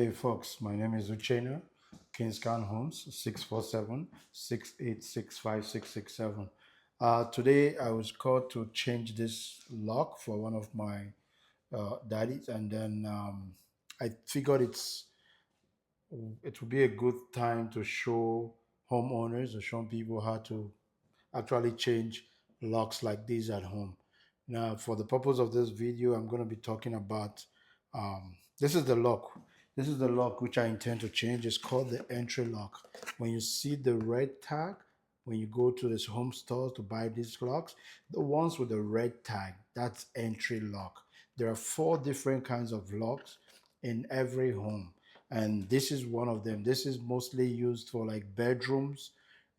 Hey folks, my name is Uchena, Kinskan Homes, 647-686-5667. Today I was called to change this lock for one of my daddies, and then I figured it would be a good time to show homeowners or show people how to actually change locks like these at home. Now, for the purpose of this video, I'm going to be talking about this is the lock. This is the lock which I intend to change. It's called the entry lock. When you see the red tag, when you go to this home store to buy these locks, the ones with the red tag, that's entry lock. There are four different kinds of locks in every home, and this is one of them. This is mostly used for like bedrooms,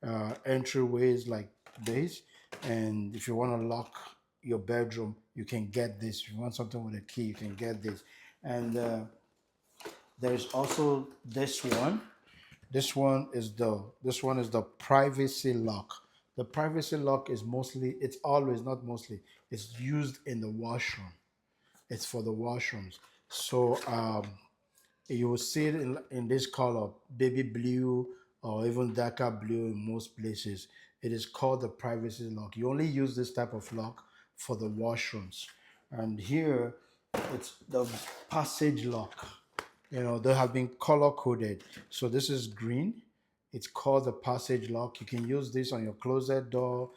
entryways like this. And if you want to lock your bedroom, you can get this. If you want something with a key, you can get this. And there's also this one. This one is the privacy lock. The privacy lock is mostly, it's always, not mostly, it's used in the washroom. It's for the washrooms. So you will see it in this color, baby blue or even darker blue in most places. It is called the privacy lock. You only use this type of lock for the washrooms. And here it's the passage lock. They have been color coded. So this is green. It's called the passage lock. You can use this on your closet door,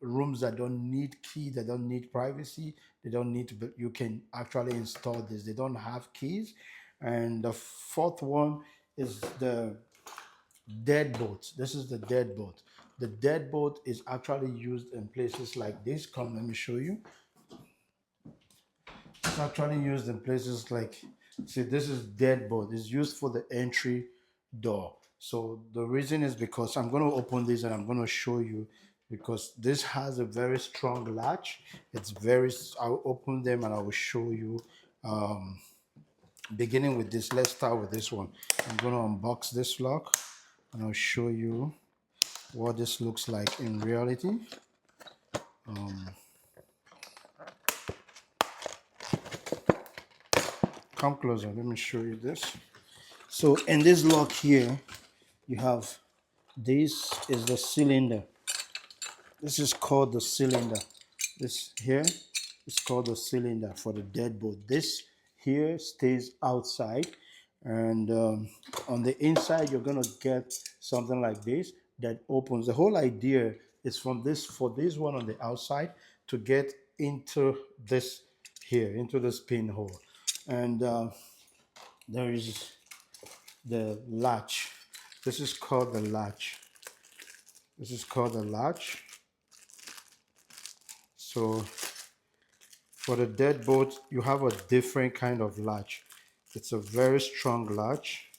rooms that don't need key, that don't need privacy, they don't need to be, you can actually install this. They don't have keys. And the fourth one is the deadbolt. This is the deadbolt. The deadbolt is actually used in places like this. Come, let me show you. It's actually used in places like, see, this is deadbolt. It's used for the entry door. So the reason is because I'm going to open this and I'm going to show you, because this has a very strong latch. I'll open them and I will show you. Beginning with this, let's start with this one. I'm going to unbox this lock and I'll show you what this looks like in reality. Come closer, let me show you this. So in this lock here, you have, this is the cylinder. This is called the cylinder. This here is called the cylinder for the deadbolt. This here stays outside, and on the inside you're gonna get something like this that opens. The whole idea is for this one on the outside to get into this here, into this pinhole. And there is the latch. This is called the latch. This is called the latch. So for the deadbolt, you have a different kind of latch. It's a very strong latch.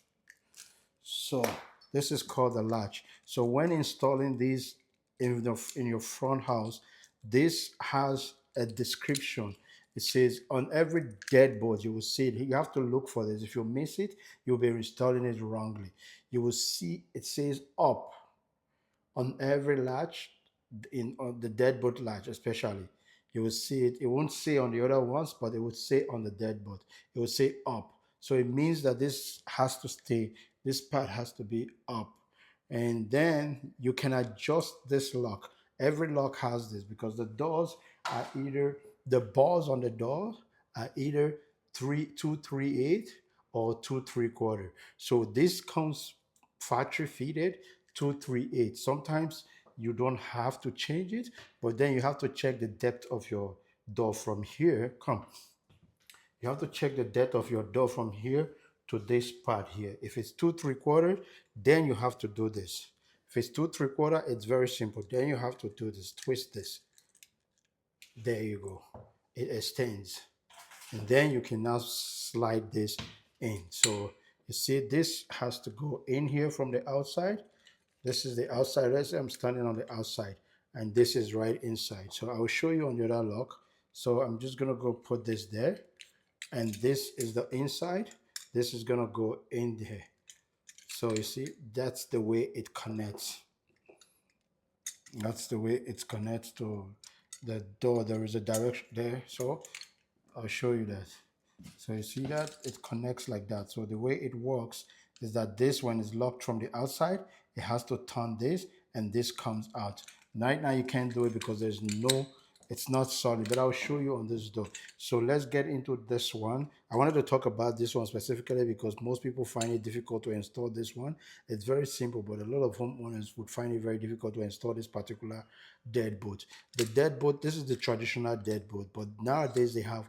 So this is called the latch. So when installing these in your front house, this has a description. It says on every deadbolt, you will see it. You have to look for this. If you miss it, you'll be installing it wrongly. You will see it says up on every latch, on the deadbolt latch especially. You will see it. It won't say on the other ones, but it would say on the deadbolt. It will say up. So it means that this has to stay. This part has to be up. And then you can adjust this lock. Every lock has this, because the doors are either, the bars on the door are either 238 or 2 3/4. So this comes factory fitted 238. Sometimes you don't have to change it, but then you have to check the depth of your door from here. Come, you have to check the depth of your door from here to this part here. If it's 2 3/4, then you have to do this. If it's 2 3/4, it's very simple. Then you have to do this, twist this. There you go. It extends. And then you can now slide this in. So you see, this has to go in here from the outside. This is the outside. Let's say I'm standing on the outside, and this is right inside. So I will show you on the other lock. So I'm just gonna go put this there, and this is the inside. This is gonna go in there. So you see, that's the way it connects. That's the way it connects to the door. There is a direction there. So I'll show you that. So you see that it connects like that. So the way it works is that this one is locked from the outside. It has to turn this and this comes out. Right now you can't do it because there's no, it's not solid, but I'll show you on this door. So let's get into this one. I wanted to talk about this one specifically because most people find it difficult to install this one. It's very simple, but a lot of homeowners would find it very difficult to install this particular deadbolt. The deadbolt, this is the traditional deadbolt, but nowadays they have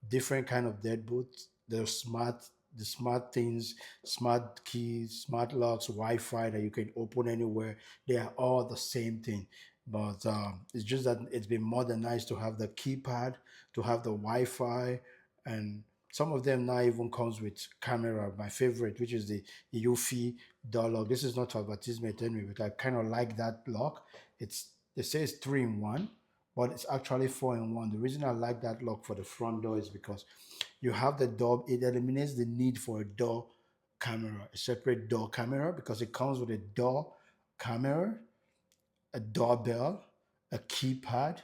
different kind of deadbolts. The smart things, smart keys, smart locks, Wi-Fi that you can open anywhere. They are all the same thing, but it's just that it's been modernized to have the keypad, to have the Wi-Fi, and some of them now even comes with camera. My favorite, which is the Eufy door lock. This is not advertisement anyway, but I kind of like that lock. It's they say it's 3 in 1, but it's actually 4 in 1. The reason I like that lock for the front door is because you have the door, it eliminates the need for a door camera, a separate door camera, because it comes with a door camera, a doorbell, a keypad,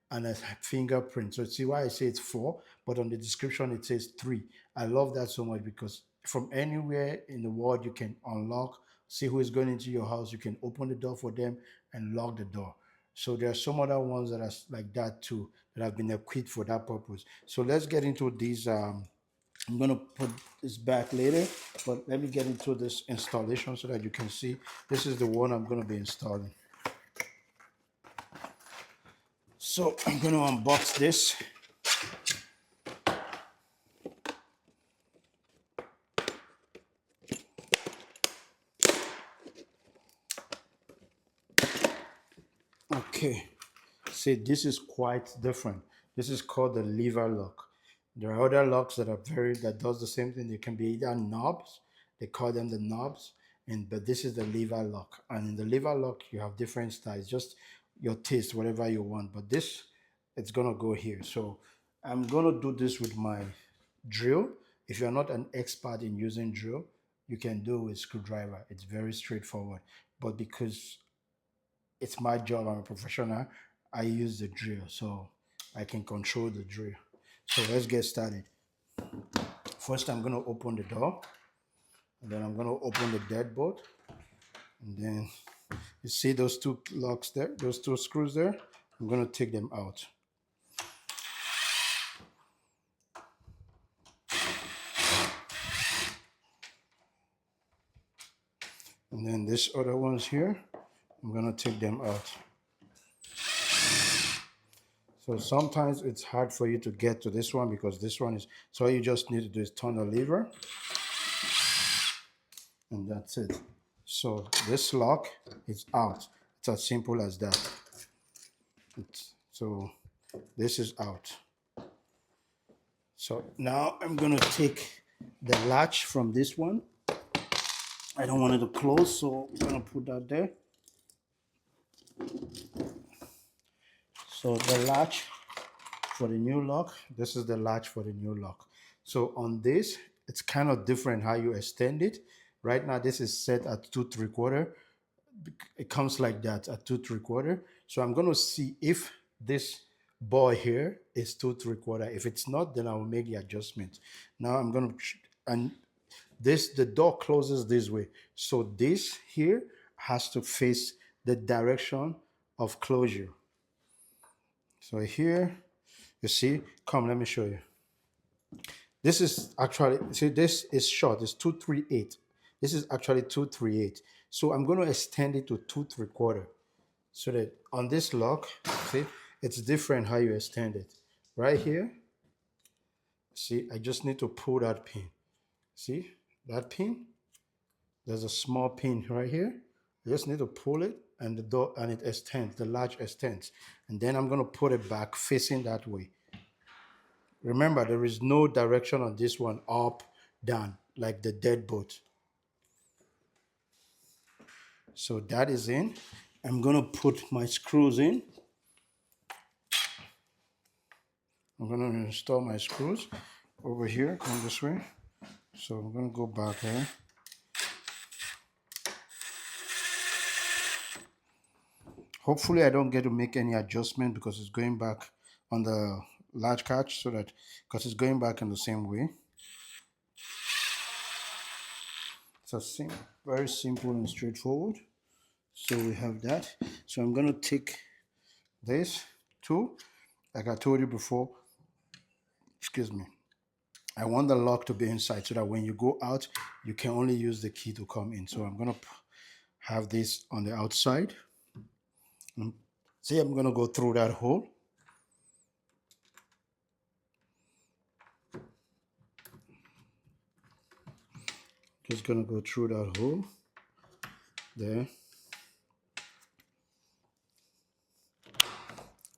and a fingerprint. So see why I say it's 4, but on the description it says 3. I love that so much because from anywhere in the world you can unlock, see who is going into your house, you can open the door for them and lock the door. So there are some other ones that are like that too, that have been equipped for that purpose. So let's get into these. I'm gonna put this back later, but let me get into this installation so that you can see. This is the one I'm gonna be installing. So I'm gonna unbox this. Okay, see, this is quite different. This is called the lever lock. There are other locks that are very that does the same thing. They can be either knobs, they call them the knobs, and but this is the lever lock. And in the lever lock, you have different styles, just your taste, whatever you want. But this, it's gonna go here. So I'm gonna do this with my drill. If you're not an expert in using drill, you can do it with screwdriver. It's very straightforward. But because it's my job, I'm a professional, I use the drill so I can control the drill. So let's get started. First, I'm going to open the door, and then I'm going to open the deadbolt, and then you see those two locks there, those two screws there. I'm going to take them out. And then this other ones here, I'm going to take them out. So sometimes it's hard for you to get to this one because this one is, so all you just need to do is turn the lever, and that's it. So this lock is out. It's as simple as that. So this is out. So now I'm gonna take the latch from this one. I don't want it to close, so I'm gonna put that there. So the latch for the new lock, this is the latch for the new lock. So on this, it's kind of different how you extend it. Right now, this is set at 2 3/4. It comes like that at 2 3/4. So I'm going to see if this boy here is 2 3/4. If it's not, then I will make the adjustment. Now I'm going to, and this, the door closes this way. So this here has to face the direction of closure. So here, you see, come, let me show you. This is actually, see, this is short, it's 2 3/8. This is actually 2 3/8. So I'm going to extend it to 2 3/4 so that on this lock, see, it's different how you extend it. Right here, see, I just need to pull that pin. See that pin? There's a small pin right here. I just need to pull it and the door, and it extends, the latch extends. And then I'm going to put it back facing that way. Remember, there is no direction on this one, up, down, like the deadbolt. So that is in. I'm going to put my screws in. I'm going to install my screws over here, come this way. So I'm going to go back here. Hopefully I don't get to make any adjustment because it's going back on the latch catch, so that because it's going back in the same way. It's very simple and straightforward. So we have that. So I'm gonna take this too. Like I told you before, excuse me. I want the lock to be inside so that when you go out, you can only use the key to come in. So I'm gonna have this on the outside. See, I'm gonna go through that hole. Just gonna go through that hole there,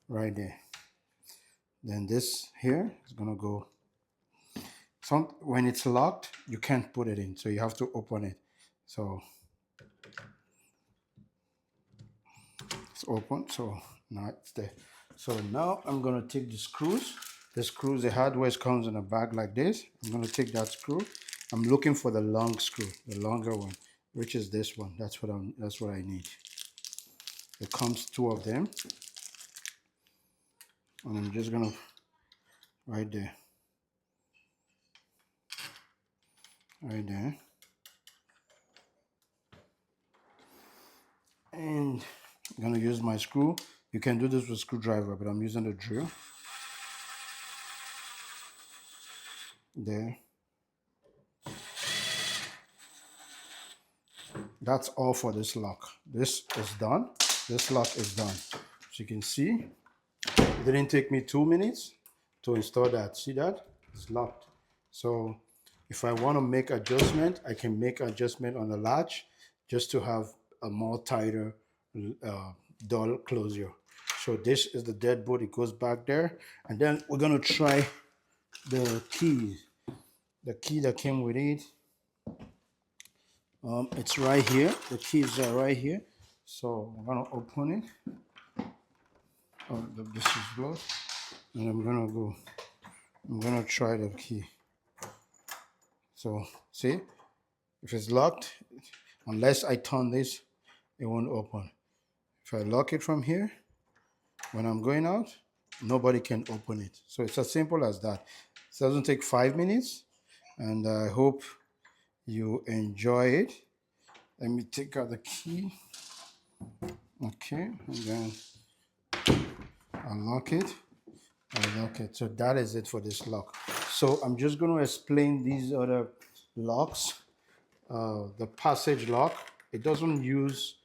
right there. Then this here is gonna go. When it's locked, you can't put it in, so you have to open it. So it's open, so now it's there. So now I'm gonna take the screws. The screws, the hardware comes in a bag like this. I'm gonna take that screw. I'm looking for the long screw, the longer one, which is this one. That's what I need. It comes two of them. And I'm just gonna right there. Right there. And I'm gonna use my screw. You can do this with a screwdriver, but I'm using the drill. There. That's all for this lock. This is done. This lock is done. As you can see, it didn't take me 2 minutes to install that. See that? It's locked. So if I want to make adjustment, I can make adjustment on the latch just to have a more tighter door closure. So this is the deadbolt. It goes back there. And then we're going to try the key. The key that came with it. It's right here. The keys are right here. So I'm gonna open it. Oh, this is closed. And I'm gonna try the key. So see, if it's locked, unless I turn this, it won't open. If I lock it from here, when I'm going out, nobody can open it. So it's as simple as that. It doesn't take 5 minutes, and I hope you enjoy it. Let me take out the key. Okay, and then unlock it. Unlock it. So that is it for this lock. So I'm just going to explain these other locks. The passage lock, it doesn't use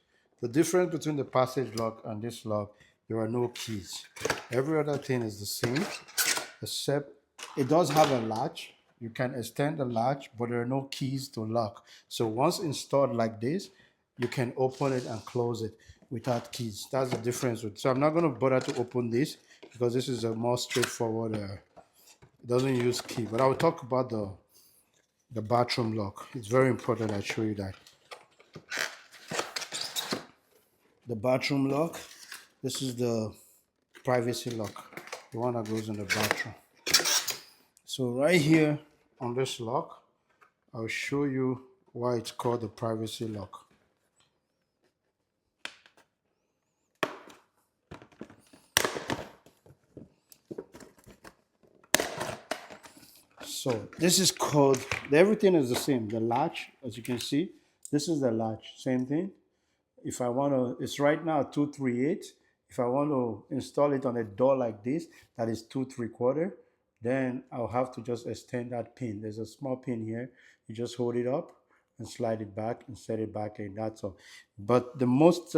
the difference between the passage lock and this lock. There are no keys. Every other thing is the same, except it does have a latch. You can extend the latch, but there are no keys to lock. So once installed like this, you can open it and close it without keys. That's the difference. So I'm not going to bother to open this because this is a more straightforward. It doesn't use key. But I will talk about the bathroom lock. It's very important I show you that. The bathroom lock. This is the privacy lock, the one that goes in the bathroom. So right here on this lock, I'll show you why it's called the privacy lock. So this is called, everything is the same. The latch, as you can see, this is the latch, same thing. If I want to, it's right now 238. If I want to install it on a door like this, that is 2 3/4, then I'll have to just extend that pin. There's a small pin here. You just hold it up and slide it back and set it back in. That's all. But the most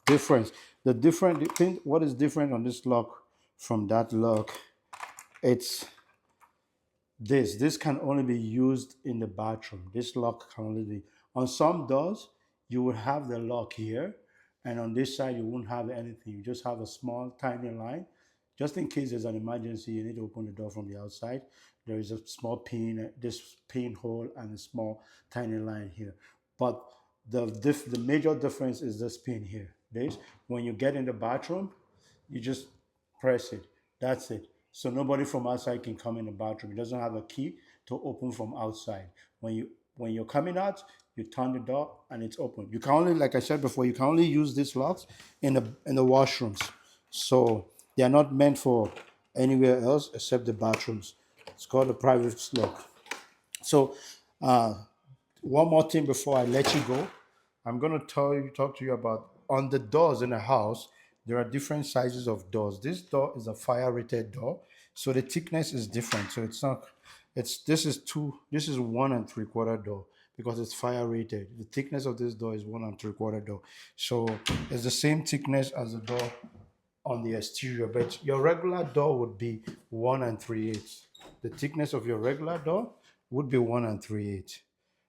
difference, what is different on this lock from that lock, it's this can only be used in the bathroom. This lock can only be on some doors. You would have the lock here, and on this side you won't have anything. You just have a small tiny line, just in case there's an emergency. You need to open the door from the outside. There is a small pin, this pin hole, and a small tiny line here. But the major difference is this pin here. This, when you get in the bathroom, you just press it. That's it. So nobody from outside can come in the bathroom. It doesn't have a key to open from outside. When you're coming out, you turn the door and it's open. You can only, like I said before, you can only use these locks in the washrooms. So they are not meant for anywhere else except the bathrooms. It's called a private lock. So one more thing before I let you go. I'm going to talk to you about on the doors in a house. There are different sizes of doors. This door is a fire rated door, so the thickness is different. So it's not, it's this is two, this is 1 3/4 door because it's fire rated. The thickness of this door is 1 3/4 door. So it's the same thickness as the door on the exterior, but your regular door would be 1 3/8. The thickness of your regular door would be 1 3/8.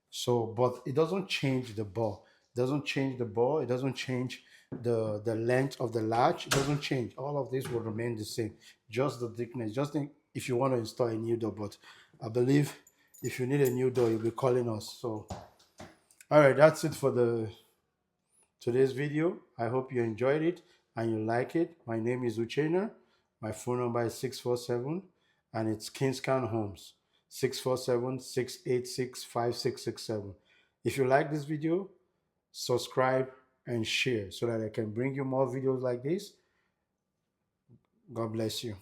So, but it doesn't change the ball. It doesn't change the ball. It doesn't change the length of the latch. It doesn't change. All of this will remain the same. Just the thickness. Just think if you want to install a new door. But I believe if you need a new door, you'll be calling us. So, all right, that's it for the today's video. I hope you enjoyed it and you like it. My name is Uchena. My phone number is 647 and it's Kinskan Homes 647-686-5667. If you like this video, subscribe and share so that I can bring you more videos like this. God bless you.